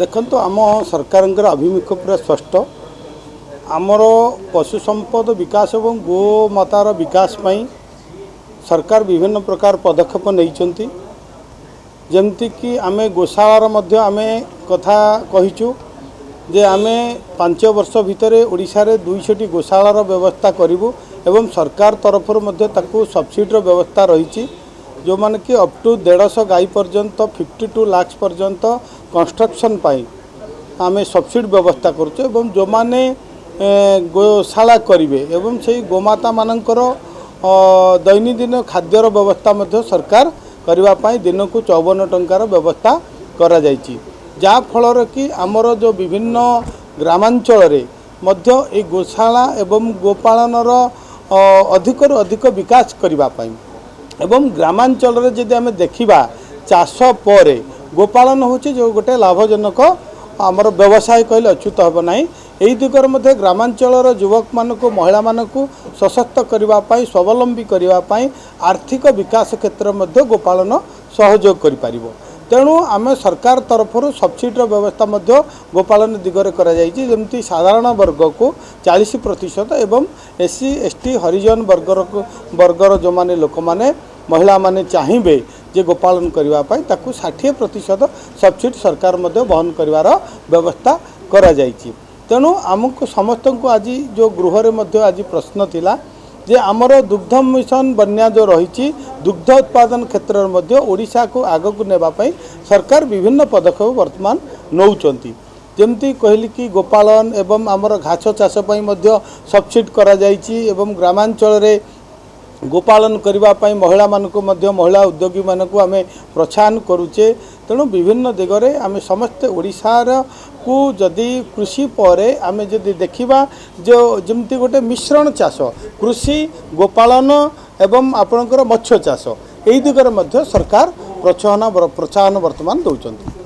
देखो आम सरकार अभिमुख्य पूरा स्पष्ट आमर पशु संपद विकास और गोमातार विकास पई सरकार विभिन्न प्रकार पदक्षेप नहीं जमती कि आमे गोशालार मध्य आमे कथा कहिचु जे आमे 5 वर्ष भितर ओडिशा रे 200 गोशालार व्यवस्था करिवु एवं सरकार तरफ ताकू सब्सिडीर व्यवस्था रही जो माने कि अप टू 150 गाई पर्यंत 52 लाख पर्यंत कंस्ट्रक्शन पाई आमे सब्सिडी व्यवस्था करुचे एवं जो माने गोशाला करिवे एवं से गोमाता मानकर दैनंदिन खाद्यर व्यवस्था मध्य सरकार करबा पाई दिन को 54 टंकार व्यवस्था करा जायछि जा फल कि आमर जो विभिन्न ग्रामांचल रे मध्य ए गोशाला एवं गोपालनर अधिक अधिक विकास करबा पाई एवं ग्रामांचल रे जदि आमे देखिबा चाष पर गोपालन होछि जो गोटे लाभजनक आमर व्यवसाय कहले अच्युत हेब नाही एही दिगर मध्य ग्रामांचल युवक मानक महिला मानक सशक्त करने स्वावलंबी करने आर्थिक विकास क्षेत्र में गोपालन सहयोग करिपारिबो तेणु आम सरकार तरफ सब्सिडीर व्यवस्था मध्य गोपालन दिगरे करा जायछि जेमति साधारण वर्ग को 40% एवं एससी एसटी हरिजन वर्गर जो माने लोक माने महिला माने चाहिए जे गोपालन करने ताकू 60% सब्सिडी सरकार मध्य वहन करिवार व्यवस्था करा जायछि तेणु आमको समस्त को आज जो गृह में आज प्रश्न थिला जे आमर दुग्ध मिशन बन्या जो रही दुग्ध उत्पादन क्षेत्र में ओडिशा को आग को नेबापई सरकार विभिन्न पदक्षेप वर्तमान नौचंती जमती कहली कि गोपालन एवं आमर घास चाष सब्सिडी करा जायछि एवं ग्रामांचल रे गोपालन करने महिला मानक महिला उद्योगी मानक आमे प्रोत्साहन करुचे तेणु विभिन्न दिगरे आमे समस्ते ओडिशार को जदि कृषि पर आमे जदि देखिबा जो जमती गोटे मिश्रण चाष कृषि गोपालन एवं आपणकर मत्स्य चाष एई दिगरे मध्य सरकार प्रोत्साहन वर्तमान दौरान।